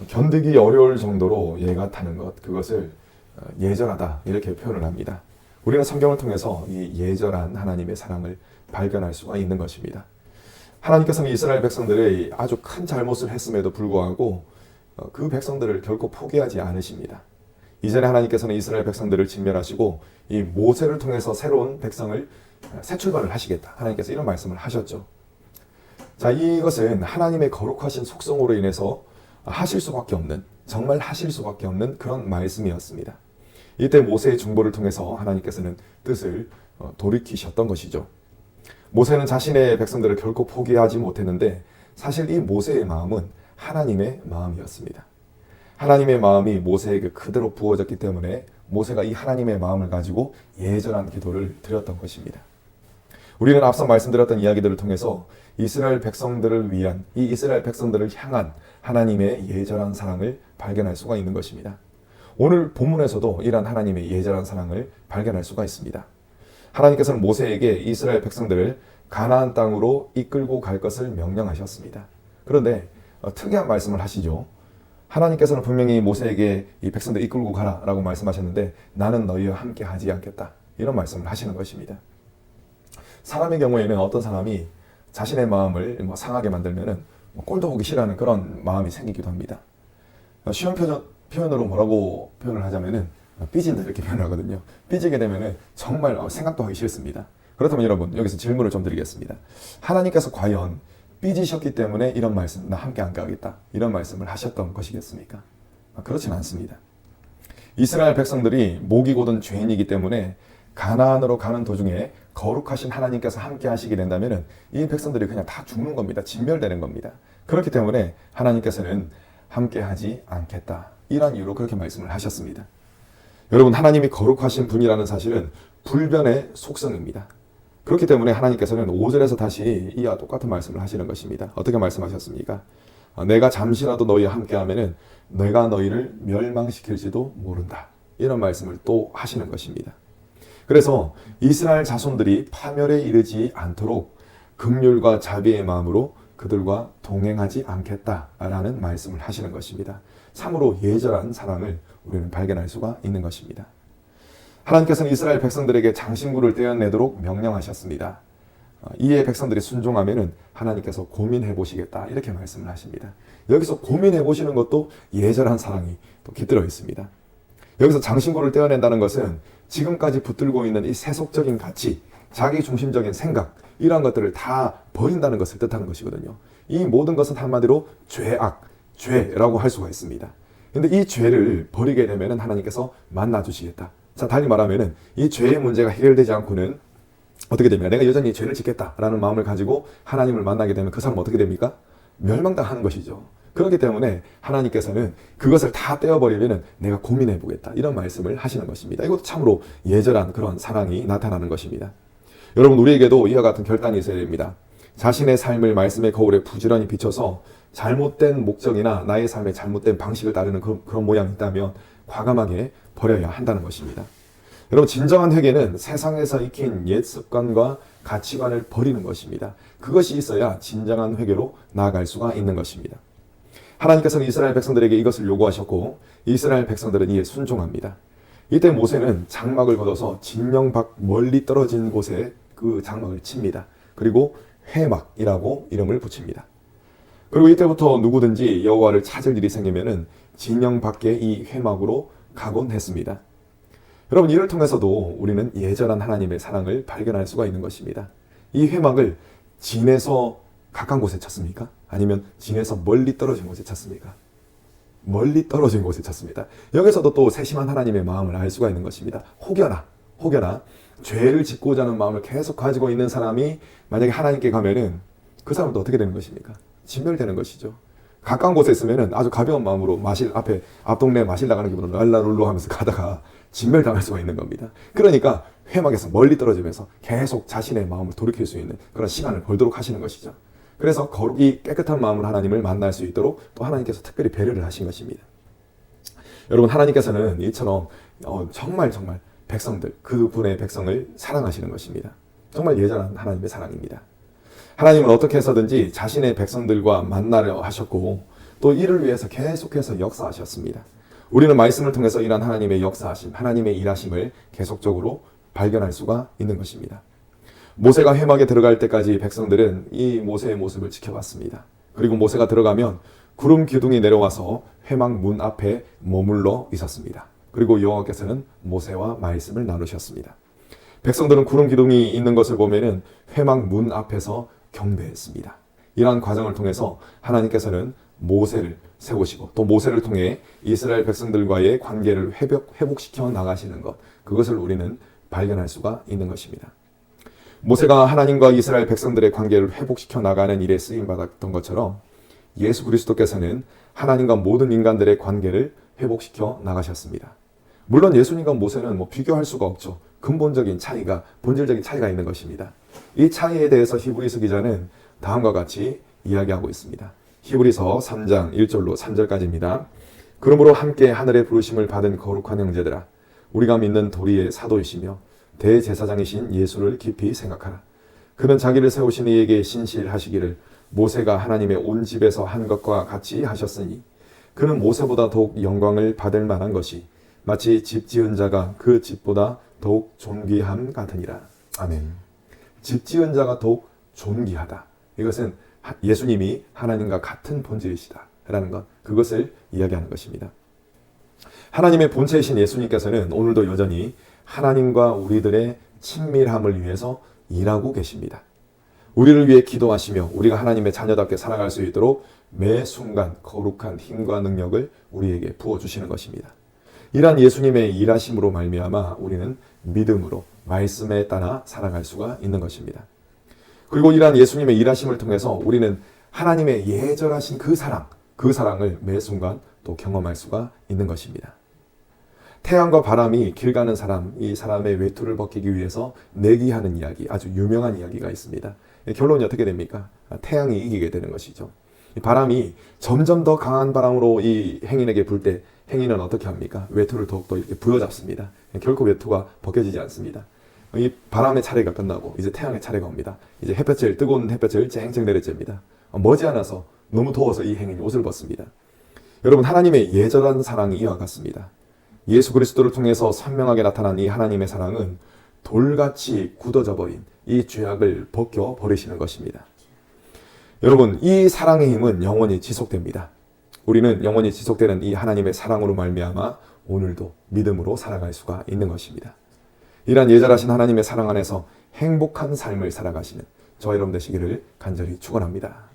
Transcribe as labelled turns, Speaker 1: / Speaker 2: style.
Speaker 1: 견디기 어려울 정도로 예가 타는 것, 그것을 예절하다 이렇게 표현을 합니다. 우리는 성경을 통해서 이 예절한 하나님의 사랑을 발견할 수가 있는 것입니다. 하나님께서는 이스라엘 백성들의 아주 큰 잘못을 했음에도 불구하고 그 백성들을 결코 포기하지 않으십니다. 이전에 하나님께서는 이스라엘 백성들을 진멸하시고 이 모세를 통해서 새로운 백성을 새 출발을 하시겠다, 하나님께서 이런 말씀을 하셨죠. 자, 이것은 하나님의 거룩하신 속성으로 인해서 하실 수밖에 없는, 정말 하실 수밖에 없는 그런 말씀이었습니다. 이때 모세의 중보를 통해서 하나님께서는 뜻을 돌이키셨던 것이죠. 모세는 자신의 백성들을 결코 포기하지 못했는데 사실 이 모세의 마음은 하나님의 마음이었습니다. 하나님의 마음이 모세에게 그대로 부어졌기 때문에 모세가 이 하나님의 마음을 가지고 예절한 기도를 드렸던 것입니다. 우리는 앞서 말씀드렸던 이야기들을 통해서 이스라엘 백성들을 위한, 이 이스라엘 백성들을 향한 하나님의 예절한 사랑을 발견할 수가 있는 것입니다. 오늘 본문에서도 이러한 하나님의 예절한 사랑을 발견할 수가 있습니다. 하나님께서는 모세에게 이스라엘 백성들을 가나안 땅으로 이끌고 갈 것을 명령하셨습니다. 그런데 특이한 말씀을 하시죠. 하나님께서는 분명히 모세에게 이 백성들 이끌고 가라 라고 말씀하셨는데 나는 너희와 함께 하지 않겠다, 이런 말씀을 하시는 것입니다. 사람의 경우에는 어떤 사람이 자신의 마음을 상하게 만들면은 꼴도 보기 싫어하는 그런 마음이 생기기도 합니다. 쉬운 표현으로 뭐라고 표현을 하자면은 삐진다 이렇게 표현하거든요. 삐지게 되면은 정말 생각도 하기 싫습니다. 그렇다면 여러분, 여기서 질문을 좀 드리겠습니다. 하나님께서 과연 삐지셨기 때문에 이런 말씀, 나 함께 안 가겠다, 이런 말씀을 하셨던 것이겠습니까? 그렇진 않습니다. 이스라엘 백성들이 목이 곧은 죄인이기 때문에 가나안으로 가는 도중에 거룩하신 하나님께서 함께 하시게 된다면 이 백성들이 그냥 다 죽는 겁니다. 진멸되는 겁니다. 그렇기 때문에 하나님께서는 함께 하지 않겠다, 이런 이유로 그렇게 말씀을 하셨습니다. 여러분, 하나님이 거룩하신 분이라는 사실은 불변의 속성입니다. 그렇기 때문에 하나님께서는 5절에서 다시 이와 똑같은 말씀을 하시는 것입니다. 어떻게 말씀하셨습니까? 내가 잠시라도 너희와 함께하면은 내가 너희를 멸망시킬지도 모른다, 이런 말씀을 또 하시는 것입니다. 그래서 이스라엘 자손들이 파멸에 이르지 않도록 긍휼과 자비의 마음으로 그들과 동행하지 않겠다라는 말씀을 하시는 것입니다. 참으로 예절한 사랑을 우리는 발견할 수가 있는 것입니다. 하나님께서는 이스라엘 백성들에게 장신구를 떼어내도록 명령하셨습니다. 이에 백성들이 순종하면은 하나님께서 고민해 보시겠다, 이렇게 말씀을 하십니다. 여기서 고민해 보시는 것도 예절한 사랑이 또 깃들어 있습니다. 여기서 장신구를 떼어낸다는 것은 지금까지 붙들고 있는 이 세속적인 가치, 자기 중심적인 생각, 이러한 것들을 다 버린다는 것을 뜻하는 것이거든요. 이 모든 것은 한마디로 죄악, 죄라고 할 수가 있습니다. 그런데 이 죄를 버리게 되면 하나님께서 만나주시겠다. 자, 달리 말하면 이 죄의 문제가 해결되지 않고는 어떻게 됩니까? 내가 여전히 죄를 짓겠다라는 마음을 가지고 하나님을 만나게 되면 그 사람은 어떻게 됩니까? 멸망당하는 것이죠. 그렇기 때문에 하나님께서는 그것을 다 떼어버리면 내가 고민해 보겠다, 이런 말씀을 하시는 것입니다. 이것도 참으로 예절한 그런 사랑이 나타나는 것입니다. 여러분, 우리에게도 이와 같은 결단이 있어야 됩니다. 자신의 삶을 말씀의 거울에 부지런히 비춰서 잘못된 목적이나 나의 삶의 잘못된 방식을 따르는 그런 모양이 있다면 과감하게 버려야 한다는 것입니다. 여러분, 진정한 회개는 세상에서 익힌 옛 습관과 가치관을 버리는 것입니다. 그것이 있어야 진정한 회개로 나아갈 수가 있는 것입니다. 하나님께서는 이스라엘 백성들에게 이것을 요구하셨고 이스라엘 백성들은 이에 순종합니다. 이때 모세는 장막을 걷어서 진영 밖 멀리 떨어진 곳에 그 장막을 칩니다. 그리고 회막이라고 이름을 붙입니다. 그리고 이때부터 누구든지 여호와를 찾을 일이 생기면은 진영 밖의 이 회막으로 가곤 했습니다. 여러분, 이를 통해서도 우리는 예전한 하나님의 사랑을 발견할 수가 있는 것입니다. 이 회막을 진에서 가까운 곳에 쳤습니까? 아니면 진에서 멀리 떨어진 곳에 쳤습니까? 멀리 떨어진 곳에 쳤습니다. 여기서도 또 세심한 하나님의 마음을 알 수가 있는 것입니다. 혹여나 죄를 짓고자 하는 마음을 계속 가지고 있는 사람이 만약에 하나님께 가면은 그 사람도 어떻게 되는 것입니까? 진멸되는 것이죠. 가까운 곳에 있으면은 아주 가벼운 마음으로 앞 동네 마실 나가는 기분으로 랄라룰루 하면서 가다가 진멸당할 수가 있는 겁니다. 그러니까 회막에서 멀리 떨어지면서 계속 자신의 마음을 돌이킬 수 있는 그런 시간을 벌도록 하시는 것이죠. 그래서 이 깨끗한 마음으로 하나님을 만날 수 있도록 또 하나님께서 특별히 배려를 하신 것입니다. 여러분, 하나님께서는 이처럼 정말 백성들, 그분의 백성을 사랑하시는 것입니다. 정말 예전한 하나님의 사랑입니다. 하나님은 어떻게 해서든지 자신의 백성들과 만나려 하셨고 또 이를 위해서 계속해서 역사하셨습니다. 우리는 말씀을 통해서 이런 하나님의 역사하심, 하나님의 일하심을 계속적으로 발견할 수가 있는 것입니다. 모세가 회막에 들어갈 때까지 백성들은 이 모세의 모습을 지켜봤습니다. 그리고 모세가 들어가면 구름 기둥이 내려와서 회막 문 앞에 머물러 있었습니다. 그리고 여호와께서는 모세와 말씀을 나누셨습니다. 백성들은 구름 기둥이 있는 것을 보면은 회막 문 앞에서 경배했습니다. 이러한 과정을 통해서 하나님께서는 모세를 세우시고 또 모세를 통해 이스라엘 백성들과의 관계를 회복시켜 나가시는 것, 그것을 우리는 발견할 수가 있는 것입니다. 모세가 하나님과 이스라엘 백성들의 관계를 회복시켜 나가는 일에 쓰임받았던 것처럼 예수 그리스도께서는 하나님과 모든 인간들의 관계를 회복시켜 나가셨습니다. 물론 예수님과 모세는 비교할 수가 없죠. 근본적인 차이가, 본질적인 차이가 있는 것입니다. 이 차이에 대해서 히브리서 기자는 다음과 같이 이야기하고 있습니다. 히브리서 3장 1절로 3절까지입니다. 그러므로 함께 하늘의 부르심을 받은 거룩한 형제들아, 우리가 믿는 도리의 사도이시며 대제사장이신 예수를 깊이 생각하라. 그는 자기를 세우신 이에게 신실하시기를 모세가 하나님의 온 집에서 한 것과 같이 하셨으니 그는 모세보다 더욱 영광을 받을 만한 것이 마치 집 지은 자가 그 집보다 더욱 존귀함 같으니라. 아멘. 집 지은 자가 더욱 존귀하다. 이것은 예수님이 하나님과 같은 본질이시다라는 것, 그것을 이야기하는 것입니다. 하나님의 본체이신 예수님께서는 오늘도 여전히 하나님과 우리들의 친밀함을 위해서 일하고 계십니다. 우리를 위해 기도하시며 우리가 하나님의 자녀답게 살아갈 수 있도록 매 순간 거룩한 힘과 능력을 우리에게 부어주시는 것입니다. 이러한 예수님의 일하심으로 말미암아 우리는 믿음으로 말씀에 따라 살아갈 수가 있는 것입니다. 그리고 이러한 예수님의 일하심을 통해서 우리는 하나님의 예절하신 그 사랑을 매 순간 또 경험할 수가 있는 것입니다. 태양과 바람이 길 가는 사람, 이 사람의 외투를 벗기기 위해서 내기하는 이야기, 아주 유명한 이야기가 있습니다. 결론이 어떻게 됩니까? 태양이 이기게 되는 것이죠. 바람이 점점 더 강한 바람으로 이 행인에게 불 때 행인은 어떻게 합니까? 외투를 더욱더 이렇게 부여잡습니다. 결코 외투가 벗겨지지 않습니다. 이 바람의 차례가 끝나고 이제 태양의 차례가 옵니다. 이제 뜨거운 햇볕을 쨍쨍 내려쬐니다. 머지않아서 너무 더워서 이 행인이 옷을 벗습니다. 여러분, 하나님의 예절한 사랑이 이와 같습니다. 예수 그리스도를 통해서 선명하게 나타난 이 하나님의 사랑은 돌같이 굳어져 버린 이 죄악을 벗겨 버리시는 것입니다. 여러분, 이 사랑의 힘은 영원히 지속됩니다. 우리는 영원히 지속되는 이 하나님의 사랑으로 말미암아 오늘도 믿음으로 살아갈 수가 있는 것입니다. 이러한 예절하신 하나님의 사랑 안에서 행복한 삶을 살아가시는 저와 여러분 되시기를 간절히 축원합니다.